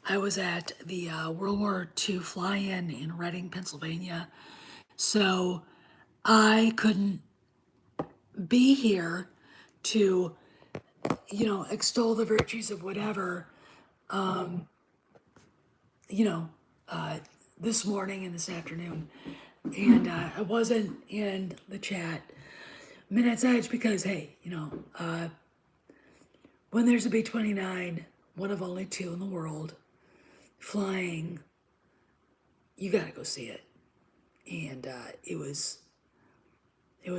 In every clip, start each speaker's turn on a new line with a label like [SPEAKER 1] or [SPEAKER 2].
[SPEAKER 1] I was at the World War II fly-in in Reading, Pennsylvania. So I couldn't be here to, extol the virtues of whatever, you know, uh, this morning and this afternoon. And I wasn't in the chat Minutes Edge because, hey, when there's a B 29, one of only two in the world, flying, you gotta go see it. And it was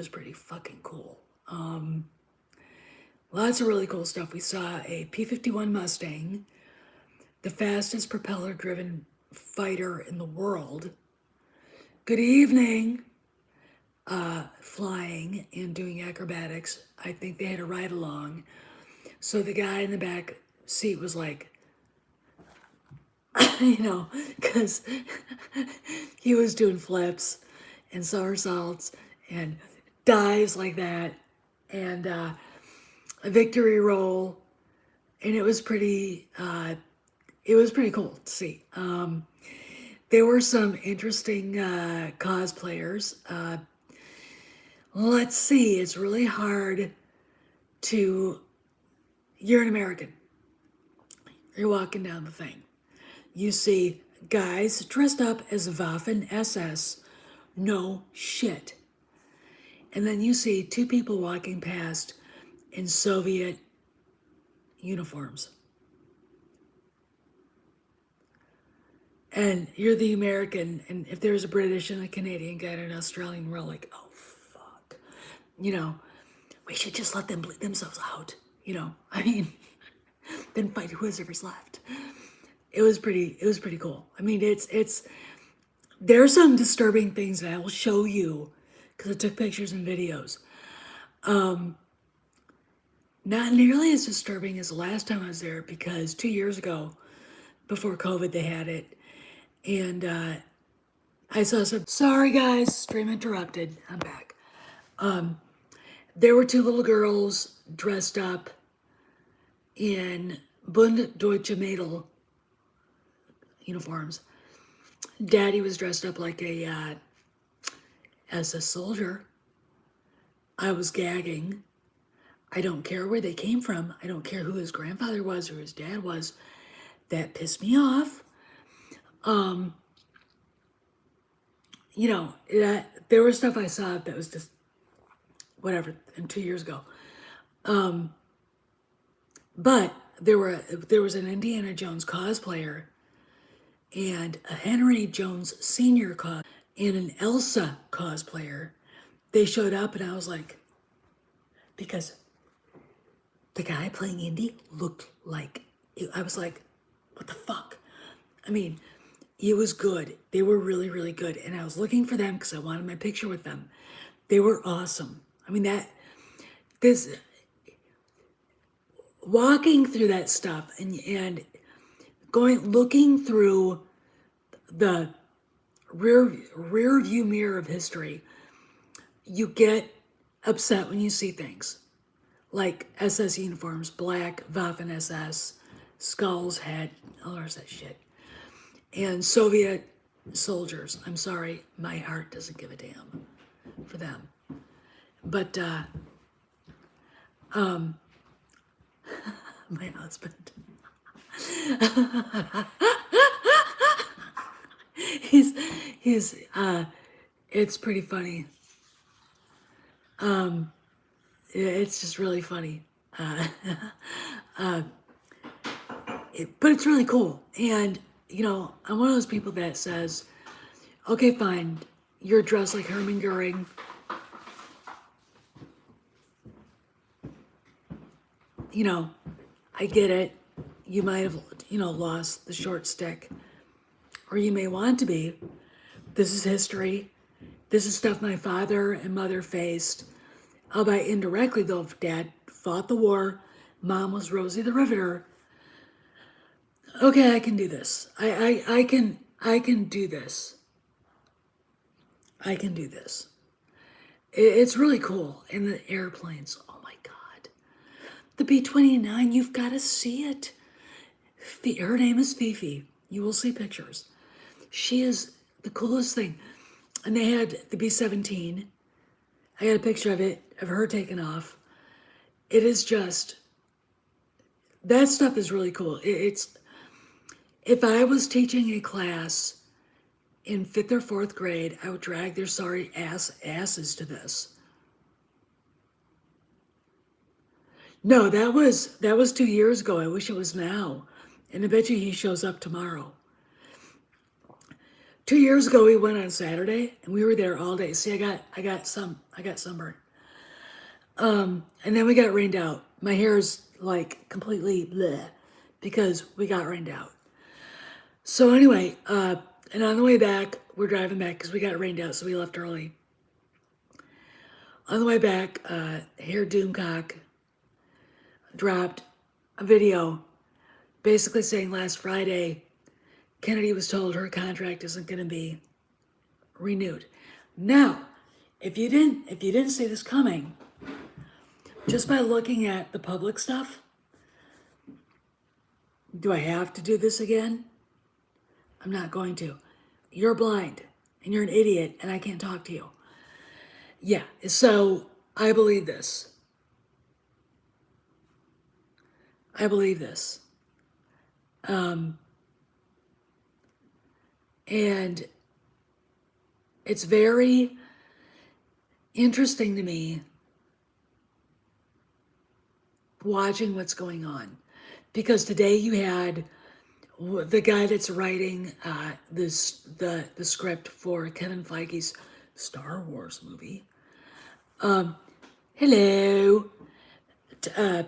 [SPEAKER 1] pretty fucking cool. Lots of really cool stuff. We saw a P-51 Mustang, the fastest propeller-driven fighter in the world. Good evening. Flying and doing acrobatics. I think they had a ride along. So the guy in the back seat was like, because he was doing flips and somersaults and dives like that, and a victory roll, and it was pretty cool to see. There were some interesting cosplayers. Let's see, it's really hard to. You're an American. You're walking down the thing. You see guys dressed up as Waffen SS. No shit. And then you see two people walking past in Soviet uniforms. And you're the American, and if there's a British and a Canadian guy and an Australian, we're like, oh fuck. We should just let them bleed themselves out. I mean, then fight whoever's left. It was pretty cool. I mean, there's some disturbing things that I will show you because I took pictures and videos. Not nearly as disturbing as the last time I was there because 2 years ago, before COVID, they had it. And I saw some. Sorry, guys, stream interrupted. I'm back. There were two little girls dressed up in Bund Deutsche Mädel uniforms. Daddy was dressed up like as a soldier. I was gagging. I don't care where they came from. I don't care who his grandfather was or his dad was. That pissed me off. There was stuff I saw that was just whatever, and 2 years ago. But there was an Indiana Jones cosplayer and a Henry Jones Sr. and an Elsa cosplayer. They showed up and I was like, because the guy playing Indy looked like, I was like, what the fuck? I mean, it was good. They were really, really good. And I was looking for them because I wanted my picture with them. They were awesome. I mean, walking through that stuff and looking through the rear view mirror of history, you get upset when you see things like SS uniforms, black Waffen SS, skulls, head, all that shit, and Soviet soldiers. I'm sorry, my heart doesn't give a damn for them. But my husband, he's it's pretty funny. It's just really funny. But it's really cool. And, I'm one of those people that says, okay, fine, you're dressed like Hermann Goering. I get it. You might have, lost the short stick. Or you may want to be. This is history. This is stuff my father and mother faced. Albeit indirectly, though, Dad fought the war. Mom was Rosie the Riveter. Okay, I can do this. I can do this. I can do this. It's really cool. And the airplanes, oh my God. The B-29, you've got to see it. Her name is Fifi. You will see pictures. She is the coolest thing. And they had the B-17. I got a picture of it, of her taking off. It is just, that stuff is really cool. It's, if I was teaching a class in 5th or 4th grade, I would drag their sorry asses to this. No, that was 2 years ago. I wish it was now. And I bet you he shows up tomorrow. 2 years ago, we went on Saturday, and we were there all day. See, I got sunburned. And then we got rained out. My hair's like completely bleh because we got rained out. So anyway, and on the way back, we're driving back because we got rained out, so we left early. On the way back, Hair Doomcock dropped a video basically saying last Friday, Kennedy was told her contract isn't going to be renewed. Now, if you didn't see this coming, just by looking at the public stuff, do I have to do this again? I'm not going to. You're blind and you're an idiot and I can't talk to you. Yeah, so I believe this. I believe this. And it's very interesting to me watching what's going on. Because today you had the guy that's writing the script for Kevin Feige's Star Wars movie. Hello.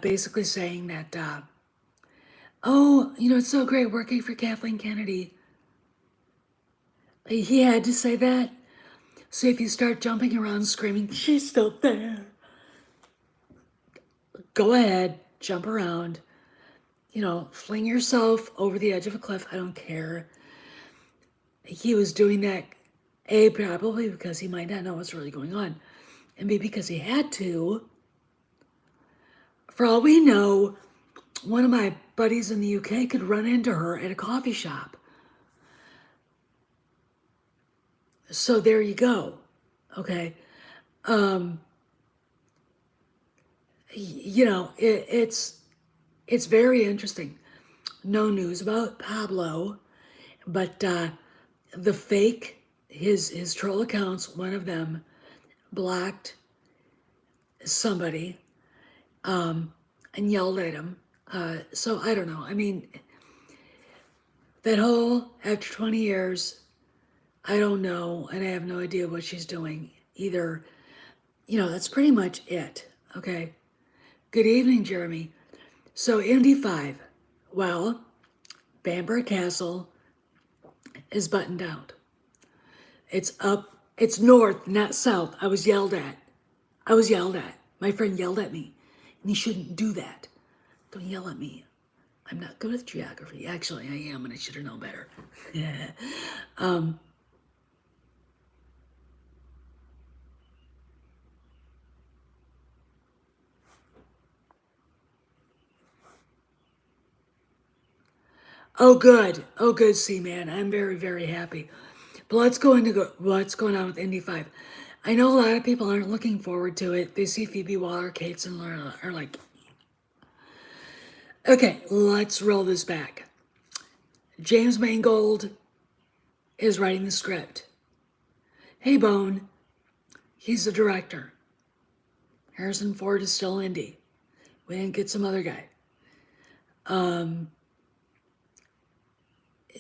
[SPEAKER 1] Basically saying that, oh, it's so great working for Kathleen Kennedy. He had to say that. So if you start jumping around screaming, she's still there, go ahead, jump around, fling yourself over the edge of a cliff. I don't care. He was doing that, A, probably because he might not know what's really going on, and B, because he had to. For all we know, one of my buddies in the UK could run into her at a coffee shop. So there you go. Okay. It's very interesting. No news about Pablo, but the fake, his troll accounts, one of them blocked somebody and yelled at him. So I don't know. I mean, that whole, after 20 years, I don't know, and I have no idea what she's doing either. That's pretty much it. Okay. Good evening, Jeremy. So Indy 5. Well, Bamberg Castle is buttoned out. It's up. It's north, not south. I was yelled at. My friend yelled at me. And you shouldn't do that. Don't yell at me. I'm not good with geography. Actually, I am, and I should have known better. Oh, good. Oh, good, C-Man. I'm very, very happy. But let's go into what's going on with Indy 5. I know a lot of people aren't looking forward to it. They see Phoebe Waller-Cates and are like, okay, let's roll this back. James Mangold is writing the script. Hey, Bone, he's the director. Harrison Ford is still Indy. We didn't get some other guy.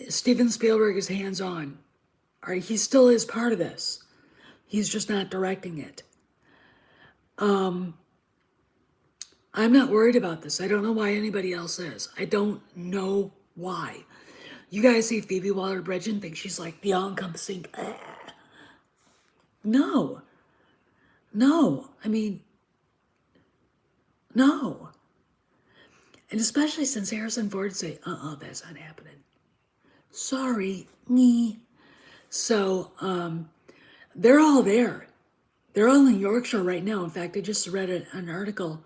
[SPEAKER 1] Steven Spielberg is hands-on. All right, he still is part of this. He's just not directing it. I'm not worried about this. I don't know why anybody else is. I don't know why. You guys see Phoebe Waller-Bridge and think she's like the all-encompassing. No. I mean, no. And especially since Harrison Ford say, that's not happening. Sorry, me. So, they're all there. They're all in Yorkshire right now. In fact, I just read an article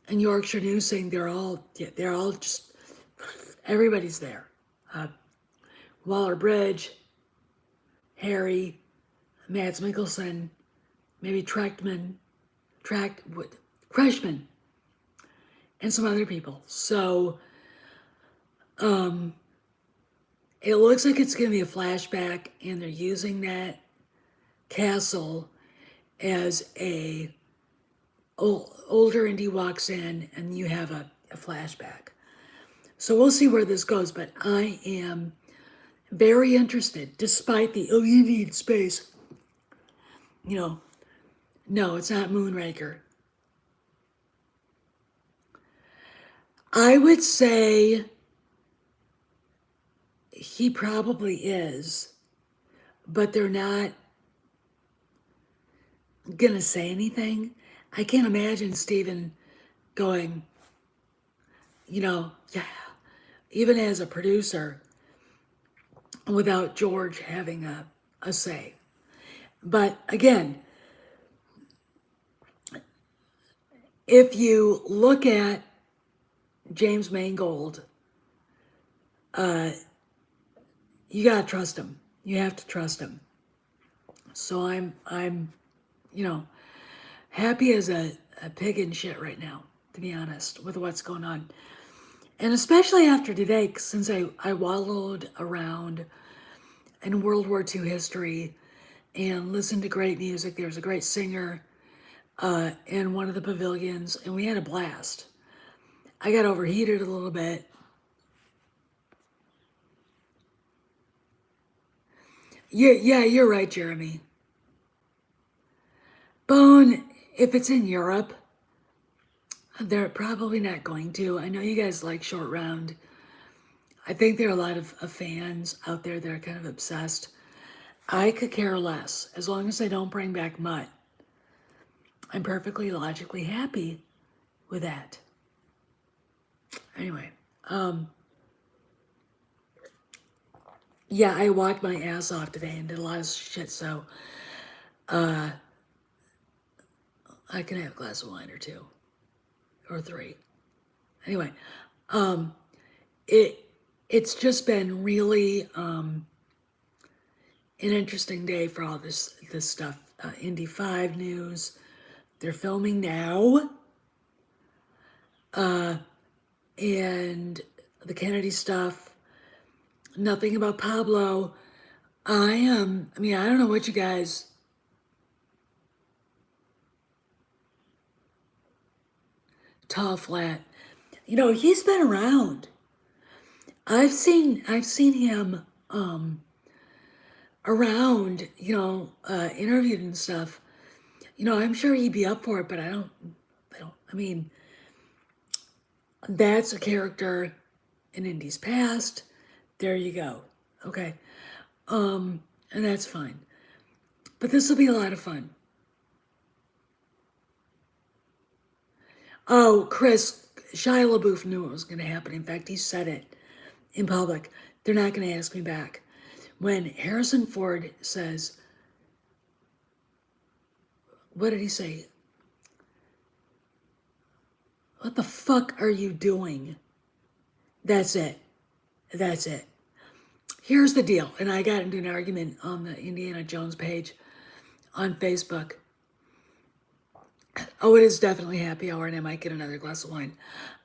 [SPEAKER 1] in Yorkshire News saying they're all just Everybody's there. Uh, Waller-Bridge, Harry, Mads Mikkelsen, maybe Crashman, and some other people. So it looks like it's going to be a flashback, and they're using that castle as a older Indy walks in, and you have a flashback. So we'll see where this goes, but I am very interested, despite the, oh, you need space. You know, no, it's not Moonraker. I would say he probably is, but they're not gonna say anything. I can't imagine Steven going, yeah, even as a producer, without George having a say. But again, if you look at James Mangold, you gotta trust him. You have to trust him. So I'm, happy as a pig in shit right now, to be honest, with what's going on. And especially after today, since I wallowed around in World War II history and listened to great music. There was a great singer in one of the pavilions, and we had a blast. I got overheated a little bit. Yeah, you're right, Jeremy. Bone, if it's in Europe, they're probably not going to. I know you guys like Short Round. I think there are a lot of fans out there that are kind of obsessed. I could care less. As long as they don't bring back Mutt, I'm perfectly logically happy with that. Anyway, yeah, I walked my ass off today and did a lot of shit, so I can have a glass of wine or two or three. Anyway, it it's just been really an interesting day for all this stuff. Indy 5 news. They're filming now. And the Kennedy stuff. Nothing about Pablo. I don't know what you guys. Tall Flat. He's been around. I've seen him around, interviewed and stuff. I'm sure he'd be up for it, but I mean, that's a character in Indy's past. There you go. Okay. And that's fine. But this will be a lot of fun. Oh, Chris, Shia LaBeouf knew it was going to happen. In fact, he said it in public. They're not going to ask me back. When Harrison Ford says, what did he say? What the fuck are you doing? That's it. That's it. Here's the deal. And I got into an argument on the Indiana Jones page on Facebook. Oh, it is definitely happy hour, and I might get another glass of wine.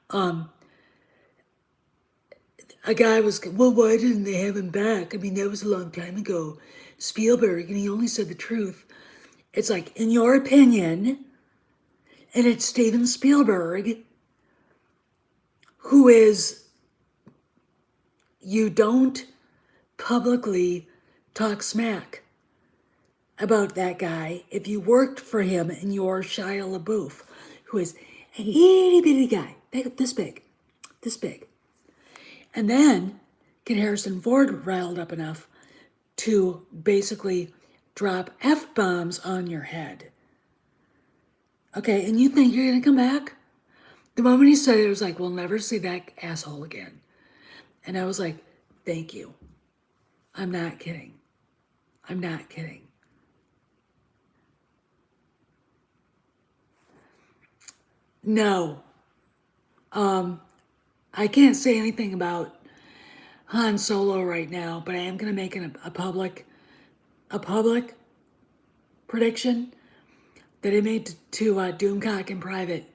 [SPEAKER 1] A guy was, well, why didn't they have him back? I mean, that was a long time ago. Spielberg, and he only said the truth. It's like, in your opinion, and it's Steven Spielberg, who is, you don't publicly talk smack about that guy if you worked for him and you're Shia LaBeouf, who is a itty bitty guy, this big. And then get Harrison Ford riled up enough to basically drop F-bombs on your head. Okay, and you think you're gonna come back? The moment he said it, it was like, we'll never see that asshole again. And I was like, thank you. I'm not kidding. No. I can't say anything about Han Solo right now, but I am going to make a public prediction that I made to Doomcock in private.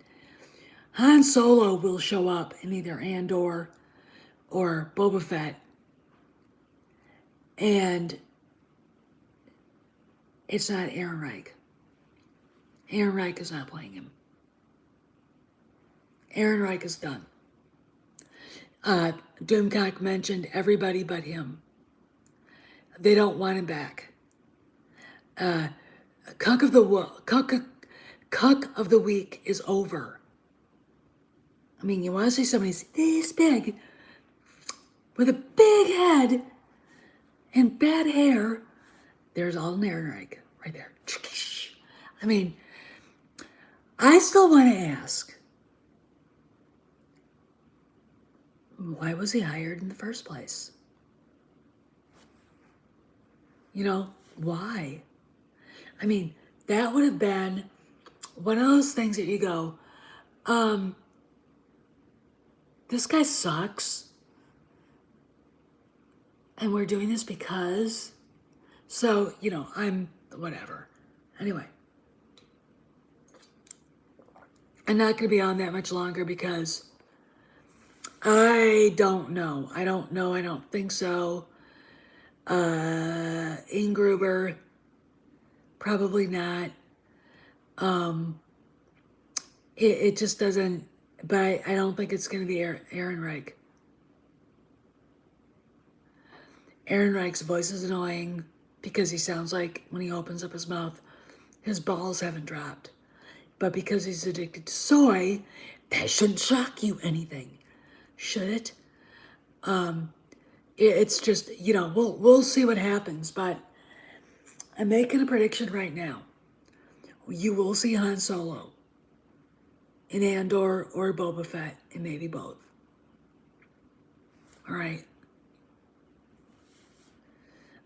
[SPEAKER 1] Han Solo will show up in either Andor or Boba Fett, and it's not Aaron Reich. Aaron Reich is not playing him. Aaron Reich is done. Doomcock mentioned everybody but him. They don't want him back. Cuck of the week is over. I mean, you want to see somebody this big with a big head and bad hair? There's Alden Ehrenreich right there. I mean, I still want to ask, why was he hired in the first place? You know, why? I mean, that would have been one of those things that you go, this guy sucks, and we're doing this because, so, you know, I'm whatever. Anyway, I'm not going to be on that much longer because I don't know. I don't think so. Ingruber, probably not. It just doesn't, but I don't think it's going to be Aaron Reich. Aaron Reich's voice is annoying because he sounds like when he opens up his mouth, his balls haven't dropped. But because he's addicted to soy, that shouldn't shock you anything, should it? It's just, you know, we'll see what happens, but I'm making a prediction right now. You will see Han Solo in Andor or Boba Fett, and maybe both. All right.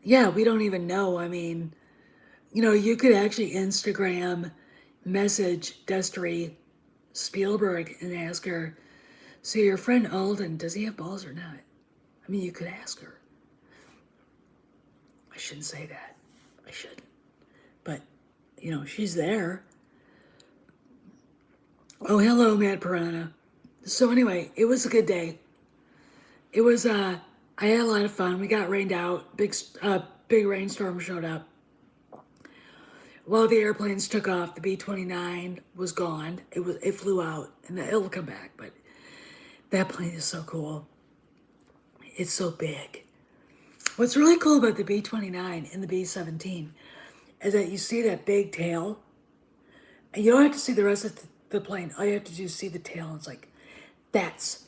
[SPEAKER 1] Yeah, we don't even know. I mean, you know, you could actually Instagram message Destry Spielberg and ask her, so your friend Alden, does he have balls or not? I mean, you could ask her. I shouldn't say that. I shouldn't. But, you know, she's there. Oh, hello, Matt Piranha. So anyway, it was a good day. It was, I had a lot of fun. We got rained out. Big rainstorm showed up. While the airplanes took off, the B-29 was gone. It flew out, and it'll come back, but that plane is so cool. It's so big. What's really cool about the B-29 and the B-17 is that you see that big tail, and you don't have to see the rest of the plane. All you have to do is see the tail, and it's like, that's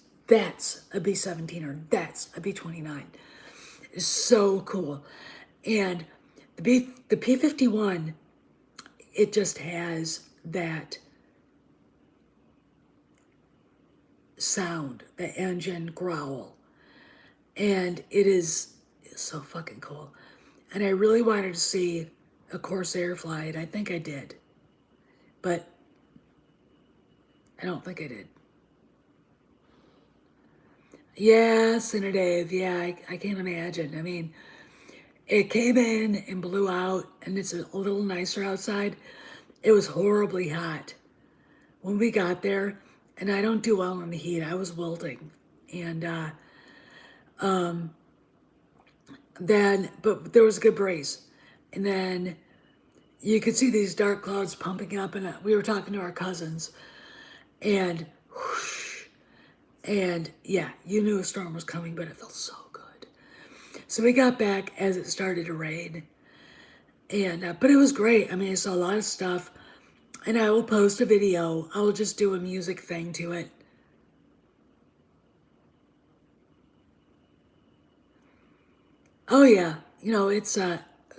[SPEAKER 1] a B-17 or that's a B-29. It's so cool. And the P-51, it just has that sound, the engine growl. And it is so fucking cool. And I really wanted to see a Corsair flight. I think I did. But I don't think I did. Yeah, Senator Dave. Yeah, I can't imagine. I mean, it came in and blew out, and it's a little nicer outside. It was horribly hot when we got there, and I don't do well in the heat. I was wilting. And but there was a good breeze. And then you could see these dark clouds pumping up, and we were talking to our cousins, and whoosh, and yeah, you knew a storm was coming, but it felt so good. So we got back as it started to rain, and but it was great. I mean, I saw a lot of stuff, and I will post a video. I will just do a music thing to it. Oh yeah, you know, it's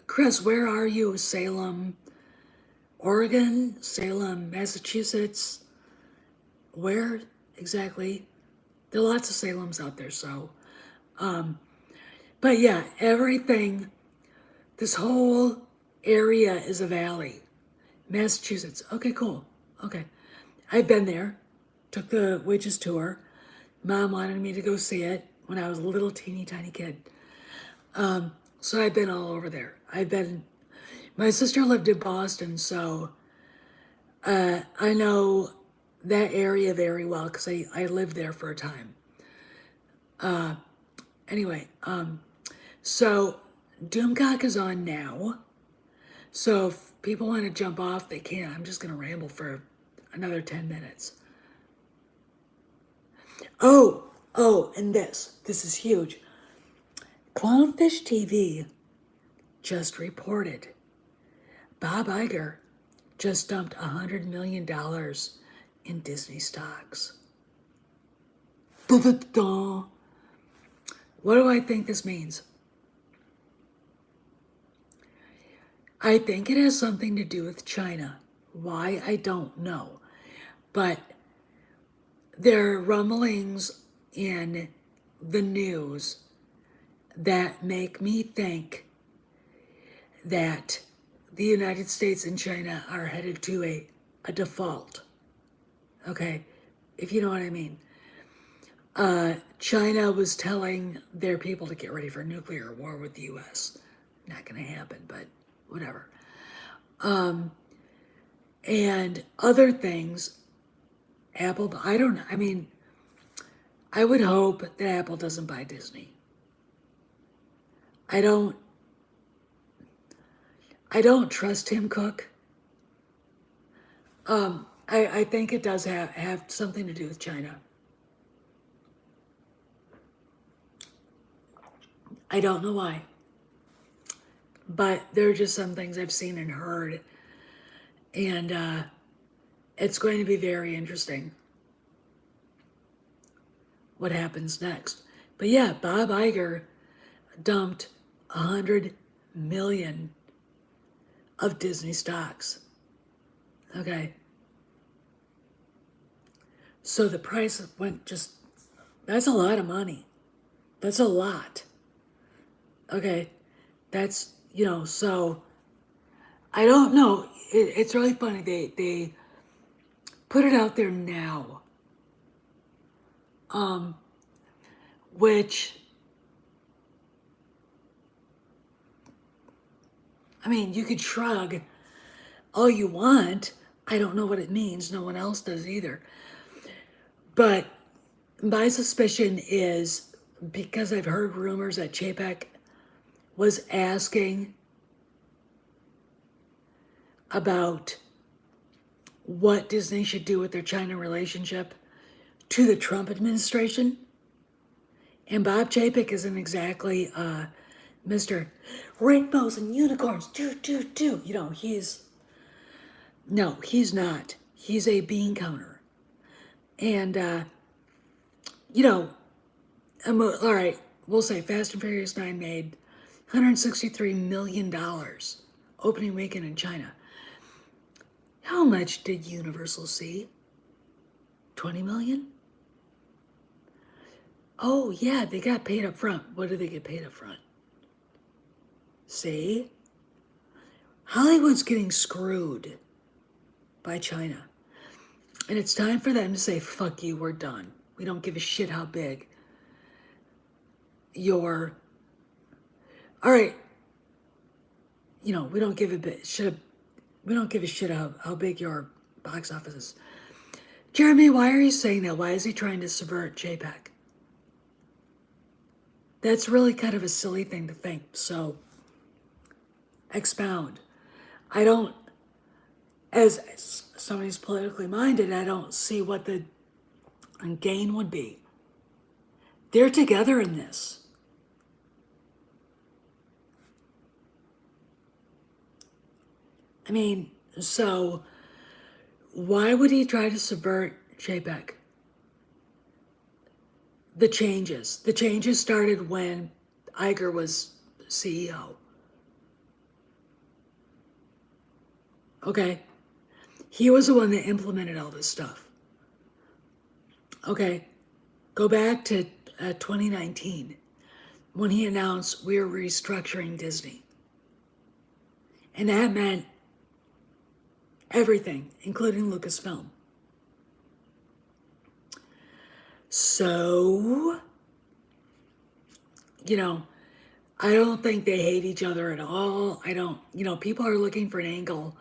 [SPEAKER 1] Chris, where are you? Salem, Oregon, Salem, Massachusetts. Where exactly? There are lots of Salems out there, so but yeah, everything, this whole area is a valley. Massachusetts. Okay, cool. Okay. I've been there. Took the witches tour. Mom wanted me to go see it. when I was a little teeny tiny kid. So I've been all over there. My sister lived in Boston, so I know that area very well because I lived there for a time. Anyway, so Doomcock is on now. So if people want to jump off, they can. I'm just going to ramble for another 10 minutes. And this is huge. Clownfish TV just reported Bob Iger just dumped $100 million in Disney stocks. Da-da-da. What do I think this means? I think it has something to do with China. Why, I don't know. But there are rumblings in the news that make me think that the United States and China are headed to a default. Okay, if you know what I mean. China was telling their people to get ready for nuclear war with the US. Not going to happen, but whatever. And other things, Apple, I don't know. I mean, I would hope that Apple doesn't buy Disney. I don't trust Tim Cook. I think it does have something to do with China. I don't know why. But there are just some things I've seen and heard. And it's going to be very interesting what happens next. But yeah, Bob Iger dumped $100 million of Disney stocks. Okay. So the price went that's a lot of money. That's a lot. Okay. That's, so I don't know. It's really funny. They put it out there now. Which, I mean, you could shrug all you want. I don't know what it means. No one else does either. But my suspicion is because I've heard rumors that Chapek was asking about what Disney should do with their China relationship to the Trump administration. And Bob Chapek isn't exactly Mr. Rainbows and Unicorns, do. He's not. He's a bean counter. And, all right, we'll say Fast and Furious 9 made $163 million opening weekend in China. How much did Universal see? 20 million? Oh, yeah, they got paid up front. What do they get paid up front? See? Hollywood's getting screwed by China. And it's time for them to say, fuck you, we're done. We don't give a shit how big your... All right. We don't give a shit. We don't give a shit how big your box office is. Jeremy, why are you saying that? Why is he trying to subvert JPEG? That's really kind of a silly thing to think. So, expound. I don't, as somebody who's politically minded, I don't see what the gain would be. They're together in this. I mean, so why would he try to subvert JPEG? The changes started when Iger was CEO. Okay. He was the one that implemented all this stuff. Okay. Go back to 2019 when he announced we were restructuring Disney. And that meant everything, including Lucasfilm. So, You know, I don't think they hate each other at all. I don't, people are looking for an angle,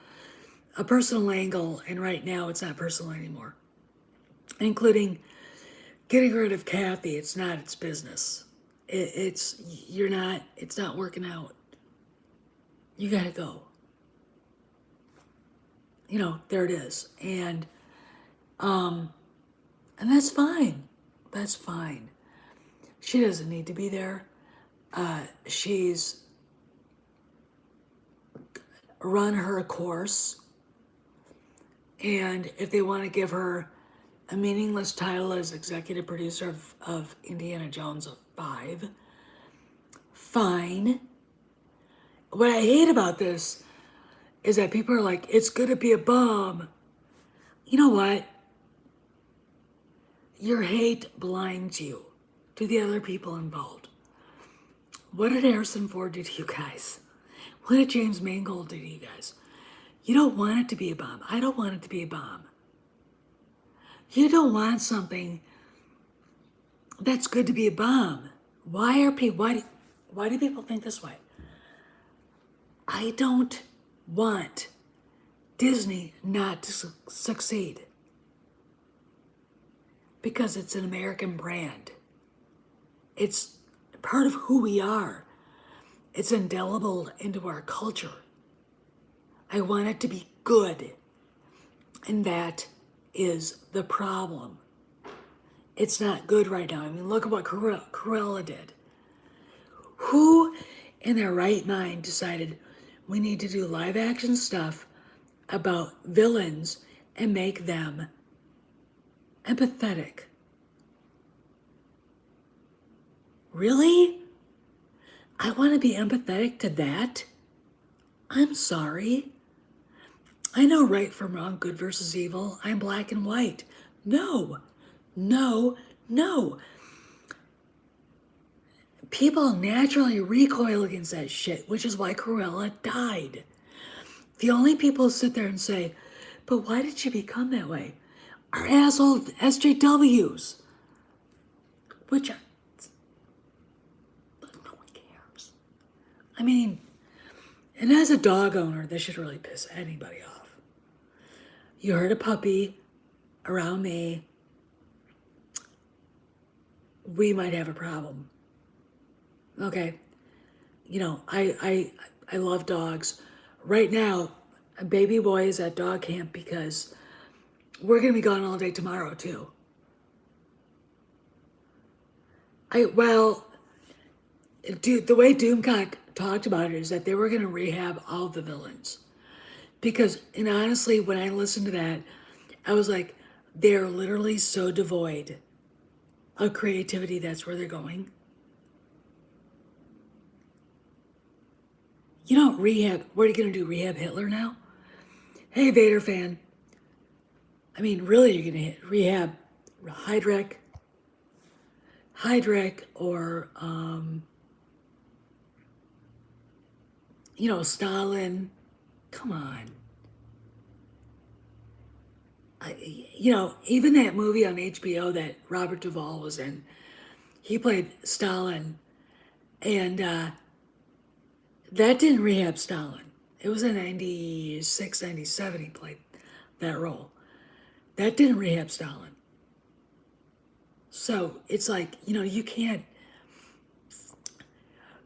[SPEAKER 1] a personal angle, and right now it's not personal anymore, including getting rid of Kathy. It's not its business. It's not working out. You gotta go. There it is. And that's fine. That's fine. She doesn't need to be there. She's run her course. And if they want to give her a meaningless title as executive producer of Indiana Jones 5, fine. What I hate about this is that people are like, it's going to be a bomb. You know what? Your hate blinds you to the other people involved. What did Harrison Ford do to you guys? What did James Mangold do to you guys? You don't want it to be a bomb. I don't want it to be a bomb. You don't want something that's good to be a bomb. Why do people think this way? I don't want Disney not to succeed because it's an American brand. It's part of who we are. It's indelible into our culture. I want it to be good. And that is the problem. It's not good right now. I mean, look at what Cruella did. Who in their right mind decided we need to do live action stuff about villains and make them empathetic? Really? I want to be empathetic to that? I'm sorry. I know right from wrong, good versus evil. I'm black and white. No, no, no. People naturally recoil against that shit, which is why Cruella died. The only people who sit there and say, but why did she become that way? Are asshole SJWs. Which are, but no one cares. I mean, and as a dog owner, this should really piss anybody off. You hurt a puppy around me, we might have a problem. Okay. I love dogs. Right now, a baby boy is at dog camp because we're gonna be gone all day tomorrow too. The way Doomcock talked about it is that they were gonna rehab all the villains. And honestly, when I listened to that, I was like, they're literally so devoid of creativity, that's where they're going. You don't rehab, what are you gonna do, rehab Hitler now? Hey, Vader fan. I mean, really, you're gonna rehab Heydrich or, Stalin. Come on. Even that movie on HBO that Robert Duvall was in, he played Stalin, and that didn't rehab Stalin. It was in 96, 97 he played that role. That didn't rehab Stalin. So it's like, you can't.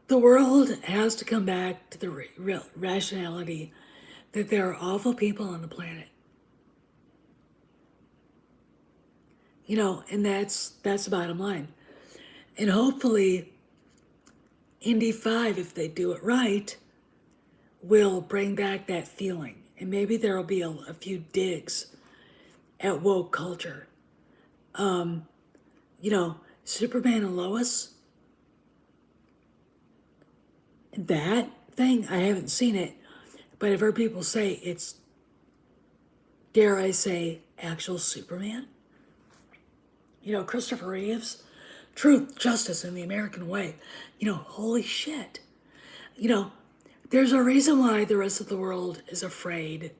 [SPEAKER 1] The world has to come back to the real rationality that there are awful people on the planet. And that's the bottom line. And hopefully, Indy 5, if they do it right, will bring back that feeling. And maybe there will be a few digs at woke culture. Superman and Lois, that thing, I haven't seen it, but I've heard people say it's, dare I say, actual Superman. Christopher Reeves, truth, justice, and the American way. Holy shit. There's a reason why the rest of the world is afraid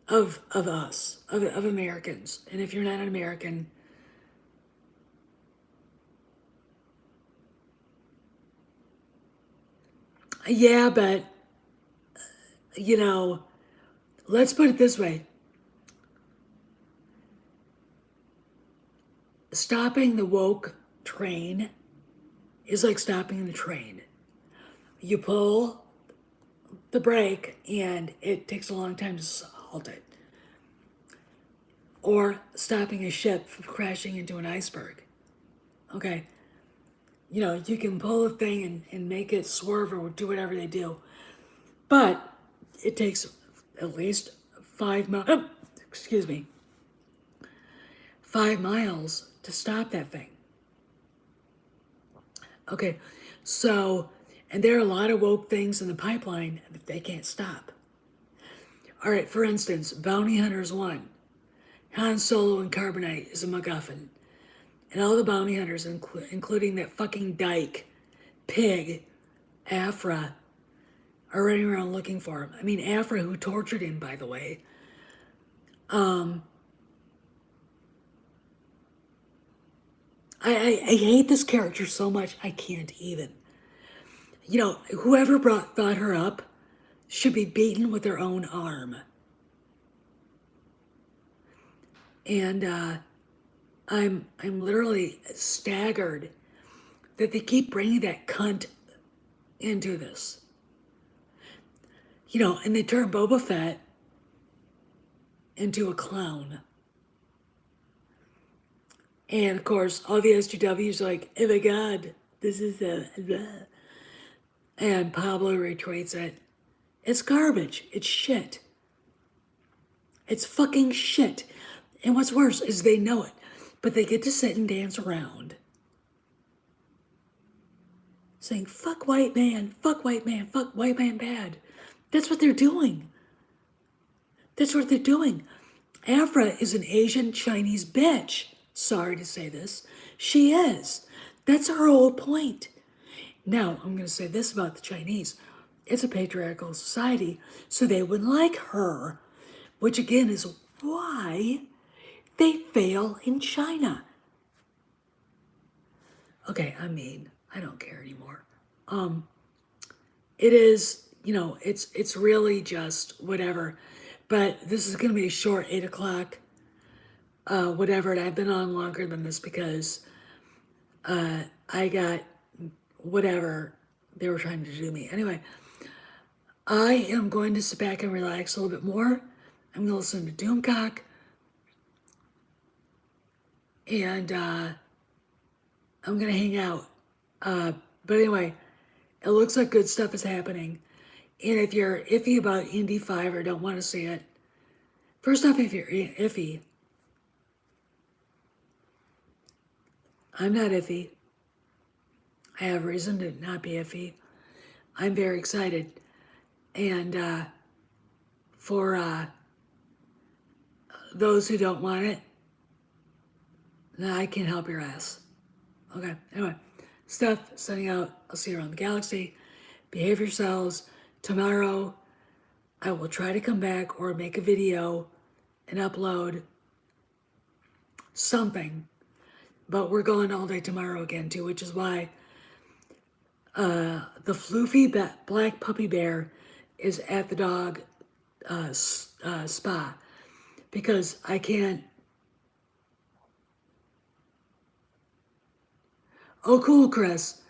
[SPEAKER 1] of us, of Americans. And if you're not an American, Yeah, but, you know, let's put it this way. Stopping the woke train is like stopping the train. You pull the brake and it takes a long time to halt it. Or stopping a ship from crashing into an iceberg. Okay, you know, you can pull a thing and make it swerve or do whatever they do. But it takes at least 5 miles, excuse me, 5 miles to stop that thing. Okay, so, and there are a lot of woke things in the pipeline that they can't stop. All right, for instance, Bounty Hunters 1. Han Solo and Carbonite is a MacGuffin. And all the bounty hunters, including that fucking dyke, pig, Afra, are running around looking for him. I mean, Afra, who tortured him, by the way. I hate this character so much, I can't even. You know, whoever thought her up should be beaten with their own arm. And I'm literally staggered that they keep bringing that cunt into this. You know, and they turn Boba Fett into a clown. And of course, all the SGWs are like, oh my god, this is a blah. And Pablo retweets it. It's garbage. It's shit. It's fucking shit. And what's worse is they know it. But they get to sit and dance around saying, fuck white man, fuck white man, fuck white man bad. That's what they're doing. That's what they're doing. Afra is an Asian Chinese bitch. Sorry to say this. She is. That's her whole point. Now, I'm going to say this about the Chinese. It's a patriarchal society, so they wouldn't like her, which again is why they fail in China. Okay, I mean, I don't care anymore. It is, you know, it's really just whatever. But this is going to be a short 8 o'clock, whatever. And I've been on longer than this because I got whatever they were trying to do to me. Anyway, I am going to sit back and relax a little bit more. I'm going to listen to Doomcock. And I'm going to hang out. But anyway, it looks like good stuff is happening. And if you're iffy about Indy 5 or don't want to see it, first off, if you're iffy, I'm not iffy. I have reason to not be iffy. I'm very excited. And for those who don't want it, I can't help your ass. Okay, anyway, Steph, signing out. I'll see you around the galaxy. Behave yourselves. Tomorrow, I will try to come back or make a video and upload something. But we're going all day tomorrow again, too, which is why the floofy black puppy bear is at the dog spa. Because I can't. Oh, cool, Chris.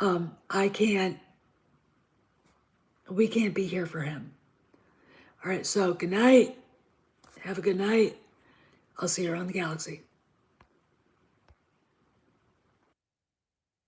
[SPEAKER 1] I can't. We can't be here for him. All right, so good night. Have a good night. I'll see you around the galaxy.